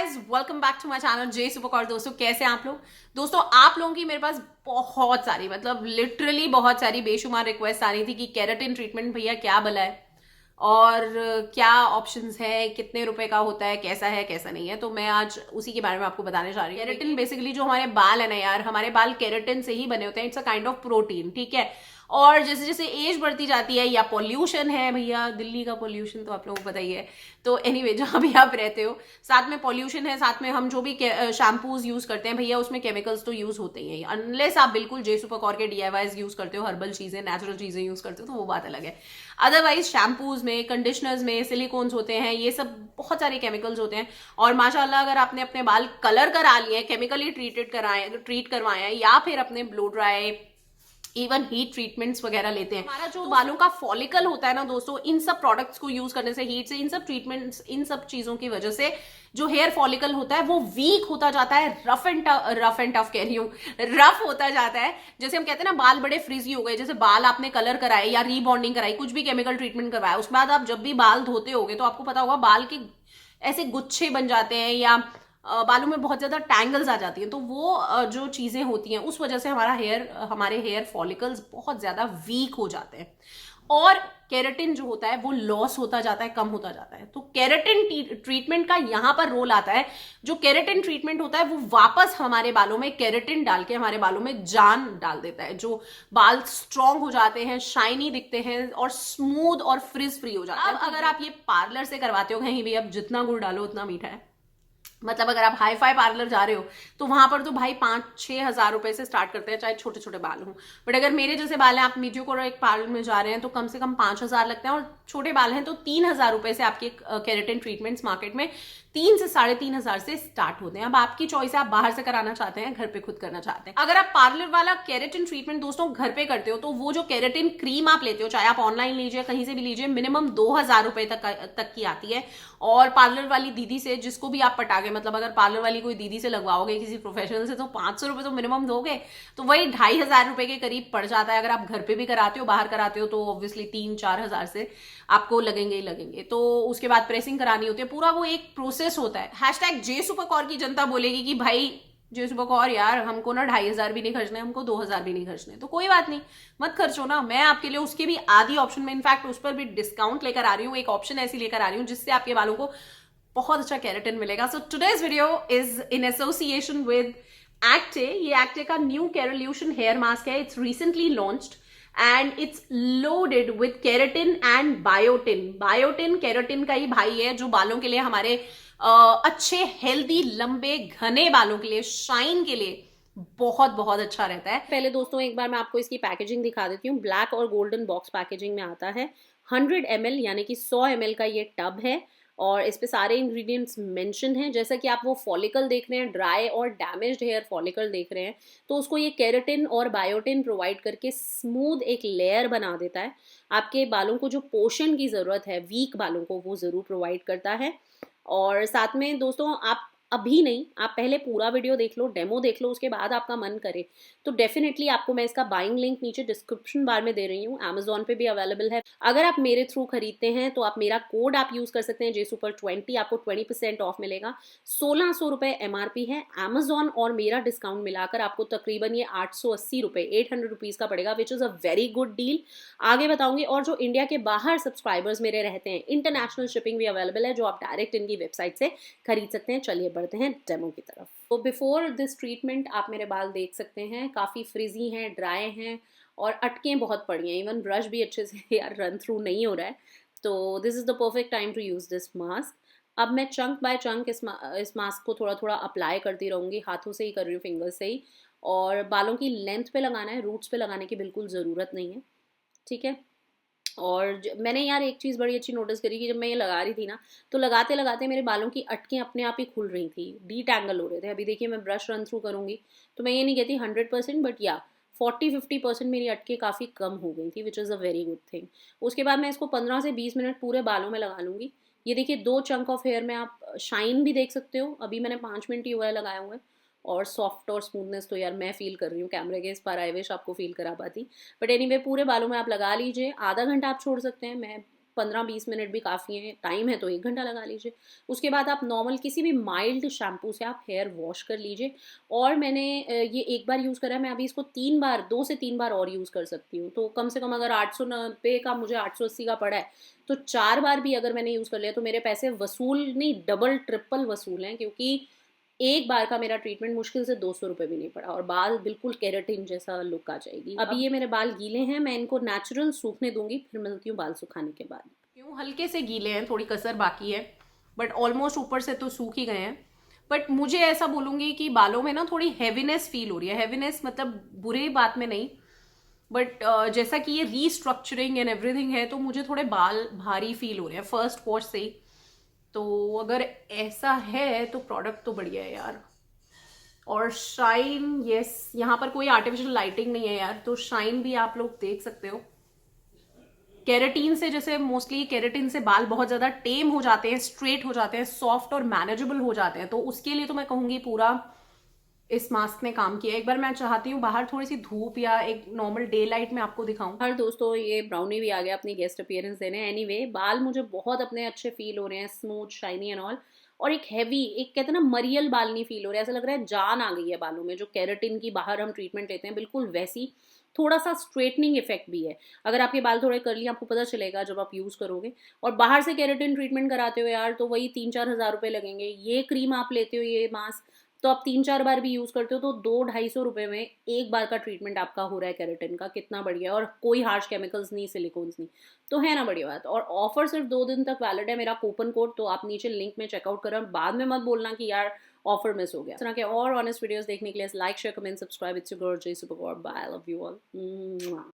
Guys, welcome back to my channel J supercore. दोस्तों कैसे हैं आप लोग। दोस्तों आप लोगों की मेरे पास बहुत सारी मतलब लिटरली बहुत सारी बेशुमार रिक्वेस्ट आ रही थी कि केराटिन ट्रीटमेंट भैया क्या भला है और क्या ऑप्शंस है, कितने रुपए का होता है कैसा नहीं है। तो मैं आज उसी के बारे में आपको बताने जा रही हूँ। केराटिन बेसिकली जो हमारे बाल है ना यार, हमारे बाल केराटिन से ही बने होते हैं। It's a kind of protein, ठीक है। और जैसे जैसे एज बढ़ती जाती है या पॉल्यूशन है भैया, दिल्ली का पॉल्यूशन तो आप लोगों को पता ही है। तो एनीवे जहां भी आप रहते हो, साथ में पॉल्यूशन है, साथ में हम जो भी शैम्पूज यूज करते हैं भैया उसमें केमिकल्स तो यूज होते ही हैं। अनलेस आप बिल्कुल जे सुपरकॉर के डीआईवाईज यूज करते हो, हर्बल चीजें, नेचुरल चीजें यूज करते हो, तो वो बात अलग है। अदरवाइज शैम्पूज में, कंडीशनर्स में सिलिकॉन्स होते हैं, ये सब बहुत सारे केमिकल्स होते हैं। और माशाल्लाह अगर आपने अपने बाल कलर करा लिए, केमिकली ट्रीट करवाए हैं, या फिर अपने blow dry, even heat treatments वगैरह लेते हैं, हमारा जो बालों का फॉलिकल होता है ना दोस्तों, इन सब प्रोडक्ट्स को यूज करने से, हीट से, इन सब ट्रीटमेंट्स, इन सब चीजों की वजह से जो हेयर फॉलिकल होता है वो वीक होता जाता है, रफ एंड टफ कह रही हूँ, रफ होता जाता है। जैसे हम कहते हैं ना बाल बड़े फ्रीजी हो गए, जैसे बाल आपने कलर कराए या रीबॉन्डिंग कराई, कुछ भी केमिकल ट्रीटमेंट करवाया, उसके बाद आप जब भी बाल धोते होगे तो आपको पता होगा बाल के ऐसे गुच्छे बन जाते हैं या बालों में बहुत ज्यादा टैंगल्स आ जाती हैं। तो वो जो चीजें होती हैं उस वजह से हमारे हेयर फॉलिकल्स बहुत ज्यादा वीक हो जाते हैं और केराटिन जो होता है वो लॉस होता जाता है, कम होता जाता है। तो केराटिन ट्रीटमेंट का यहां पर रोल आता है। जो केराटिन ट्रीटमेंट होता है वो वापस हमारे बालों में केराटिन डाल के हमारे बालों में जान डाल देता है। जो बाल स्ट्रांग हो जाते हैं, शाइनी दिखते हैं और स्मूथ और फ्रिज फ्री हो जाते हैं। अब अगर आप ये पार्लर से करवाते हो कहीं भी, अब जितना गुड़ डालो उतना मीठा है। मतलब अगर आप हाई फाई पार्लर जा रहे हो तो वहां पर तो भाई 5-6 हज़ार रुपए से स्टार्ट करते हैं, चाहे छोटे छोटे बाल हो। बट अगर मेरे जैसे बाल हैं, आप मीडियो को एक पार्लर में जा रहे हैं तो कम से कम 5 हज़ार लगते हैं, और छोटे बाल हैं तो 3 हज़ार रुपए से आपके केराटिन ट्रीटमेंट्स मार्केट में 3 से 3.5 हज़ार से स्टार्ट होते हैं। अब आपकी चॉइस है, आप बाहर से कराना चाहते हैं, घर पे खुद करना चाहते हैं। अगर आप पार्लर वाला केराटिन ट्रीटमेंट दोस्तों घर पे करते हो तो वो जो केराटिन क्रीम आप लेते हो, चाहे आप ऑनलाइन लीजिए कहीं से भी लीजिए, मिनिमम 2 हज़ार रुपए तक की आती है। और पार्लर वाली दीदी से, जिसको भी आप पटागे, मतलब अगर पार्लर वाली कोई दीदी से लगवाओगे किसी प्रोफेशनल से, तो 500 रुपए तो मिनिमम दोगे, तो वही 2,500 रुपए के करीब पड़ जाता है। अगर आप घर पे भी कराते हो, बाहर कराते हो, तो ऑब्वियसली 3-4 हज़ार से आपको लगेंगे ही लगेंगे। तो उसके बाद प्रेसिंग करानी होती है, पूरा वो एक प्रोसेस होता है। हैशटैग जे सुपरकॉर की जनता बोलेगी कि भाई जे सुपरकॉर यार, हमको ना 2,500 भी नहीं खर्चने, हमको 2 हज़ार भी नहीं खर्चने। तो कोई बात नहीं, मत खर्चो ना, मैं आपके लिए उसके भी आधी ऑप्शन में, इनफैक्ट उस पर भी डिस्काउंट लेकर आ रही हूँ। एक ऑप्शन ऐसी लेकर आ रही हूँ जिससे आपके बालों को बहुत अच्छा केराटिन मिलेगा। So today's video is in association with एक्टे। ये एक्टे का न्यू केराल्यूशन हेयर मास्क है। It's recently launched and it's loaded with keratin and biotin. Biotin keratin का ही भाई है, जो बालों के लिए, हमारे अच्छे हेल्दी लंबे घने बालों के लिए, शाइन के लिए बहुत बहुत अच्छा रहता है। पहले दोस्तों एक बार मैं आपको इसकी पैकेजिंग दिखा देती हूँ। ब्लैक और गोल्डन बॉक्स पैकेजिंग में आता है। 100 ml यानी कि 100 ml का ये टब है और इस पे सारे इंग्रेडिएंट्स मेंशन हैं। जैसा कि आप वो फॉलिकल देख रहे हैं, ड्राई और डैमेज्ड हेयर फॉलिकल देख रहे हैं, तो उसको ये केराटिन और बायोटिन प्रोवाइड करके स्मूथ एक लेयर बना देता है। आपके बालों को जो पोषण की ज़रूरत है, वीक बालों को, वो ज़रूर प्रोवाइड करता है। और साथ में दोस्तों, आप अभी नहीं, आप पहले पूरा वीडियो देख लो, डेमो देख लो, उसके बाद आपका मन करे तो डेफिनेटली आपको मैं इसका बाइंग लिंक नीचे डिस्क्रिप्शन बार में दे रही हूँ। अमेजोन पे भी अवेलेबल है। अगर आप मेरे थ्रू खरीदते हैं तो आप मेरा कोड आप यूज कर सकते हैं, JSuper20, आपको 20% ऑफ मिलेगा। 1,600 रुपए MRP है। अमेजोन और मेरा डिस्काउंट मिलाकर आपको तकरीबन ये 880 रुपए, 800 रुपीज का पड़ेगा, which is a very good deal. आगे बताऊंगी। और जो इंडिया के बाहर सब्सक्राइबर्स मेरे रहते हैं, इंटरनेशनल शिपिंग भी अवेलेबल है, जो आप डायरेक्ट इनकी वेबसाइट से खरीद सकते हैं। चलिए बढ़ते हैं डेमो की तरफ। तो बिफोर दिस ट्रीटमेंट आप मेरे बाल देख सकते हैं, काफ़ी फ्रिजी हैं, ड्राई हैं और अटकें बहुत पड़ी हैं। इवन ब्रश भी अच्छे से यार रन थ्रू नहीं हो रहा है। तो this is the perfect time to use this mask. अब मैं चंक बाय चंक इस मास्क को थोड़ा थोड़ा अप्लाई करती रहूँगी, हाथों से ही कर रही हूँ, फिंगर से ही। और बालों की लेंथ पे लगाना है, रूट्स पे लगाने की बिल्कुल ज़रूरत नहीं है, ठीक है। और मैंने यार एक चीज़ बड़ी अच्छी नोटिस करी कि जब मैं ये लगा रही थी ना, तो लगाते लगाते मेरे बालों की अटकें अपने आप ही खुल रही थी, डीटैंगल हो रहे थे। अभी देखिए मैं ब्रश रन थ्रू करूँगी तो मैं ये नहीं कहती 100%, बट या 40-50% मेरी अटकें काफ़ी कम हो गई थी, which is a very good thing. उसके बाद मैं इसको 15 से 20 मिनट पूरे बालों में लगा लूँगी। ये देखिए 2 चंक ऑफ हेयर में आप शाइन भी देख सकते हो। अभी मैंने 5 मिनट ही हुआ है लगाए हुए। और सॉफ्ट और स्मूथनेस तो यार मैं फील कर रही हूँ, कैमरे के इस पर आई विश आपको फील करा पाती। बट एनीवे पूरे बालों में आप लगा लीजिए। आधा घंटा आप छोड़ सकते हैं। मैं 15-20 मिनट भी काफ़ी हैं, टाइम है तो 1 घंटा लगा लीजिए। उसके बाद आप नॉर्मल किसी भी माइल्ड शैम्पू से आप हेयर वॉश कर लीजिए। और मैंने ये एक बार यूज़ करा है, मैं अभी इसको 3 बार, 2 से 3 बार और यूज़ कर सकती हूँ। तो कम से कम अगर 890 का मुझे 880 का पड़ा है, तो 4 बार भी अगर मैंने यूज़ कर लिया तो मेरे पैसे वसूल नहीं, डबल ट्रिपल वसूल हैं, क्योंकि एक बार का मेरा ट्रीटमेंट मुश्किल से 200 रुपये भी नहीं पड़ा और बाल बिल्कुल केराटिन जैसा लुक आ जाएगी। अभी ये मेरे बाल गीले हैं, मैं इनको नेचुरल सूखने दूंगी, फिर मिलती हूँ बाल सुखाने के बाद। क्यों हल्के से गीले हैं, थोड़ी कसर बाकी है, बट ऑलमोस्ट ऊपर से तो सूख ही गए हैं। बट मुझे ऐसा बोलूंगी कि बालों में ना थोड़ी हैवीनेस फील हो रही है। हैवीनेस मतलब बुरे बात में नहीं, बट जैसा कि ये रीस्ट्रक्चरिंग एंड एवरीथिंग है, तो मुझे थोड़े बाल भारी फील हो रहे हैं फर्स्ट वॉश से ही। तो अगर ऐसा है तो प्रोडक्ट तो बढ़िया है यार। और शाइन, यस, यहाँ पर कोई आर्टिफिशियल लाइटिंग नहीं है यार, तो शाइन भी आप लोग देख सकते हो। केराटिन से, जैसे मोस्टली केराटिन से बाल बहुत ज़्यादा टेम हो जाते हैं, स्ट्रेट हो जाते हैं, सॉफ्ट और मैनेजेबल हो जाते हैं, तो उसके लिए तो मैं कहूँगी पूरा इस मास्क ने काम किया। एक बार मैं चाहती हूँ बाहर थोड़ी सी धूप या एक नॉर्मल डे लाइट में आपको दिखाऊं। हर दोस्तों, ये ब्राउनी भी आ गया अपनी गेस्ट अपीयरेंस देने। एनीवे, बाल मुझे बहुत अपने अच्छे फील हो रहे हैं, स्मूथ, शाइनी एंड ऑल। और एक हैवी, एक कहते हैं ना मरियल बाल नहीं फील हो रहा है, ऐसा लग रहा है जान आ गई है बालों में। जो केराटिन की बाहर हम ट्रीटमेंट लेते हैं बिल्कुल वैसी। थोड़ा सा स्ट्रेटनिंग इफेक्ट भी है। अगर आपके बाल थोड़े कर्ली, आपको पता चलेगा जब आप यूज़ करोगे। और बाहर से केराटिन ट्रीटमेंट कराते हो यार, तो वही 3-4 हज़ार रुपये लगेंगे। ये क्रीम आप लेते हो, ये मास्क, तो आप 3-4 बार भी यूज़ करते हो, तो 200-250 रुपये में एक बार का ट्रीटमेंट आपका हो रहा है केराटिन का। कितना बढ़िया। और कोई हार्श केमिकल्स नहीं, सिलिकॉन्स नहीं, तो है ना बढ़िया बात। और ऑफर सिर्फ 2 दिन तक वैलिड है, मेरा कूपन कोड, तो आप नीचे लिंक में चेकआउट करें। बाद में मत बोलना कि यार ऑफर मिस हो गया। इस तरह के और ऑनेस्ट वीडियोस देखने के लिए like, share, comment, subscribe. It's your girl Jay super god. Bye, I love you all.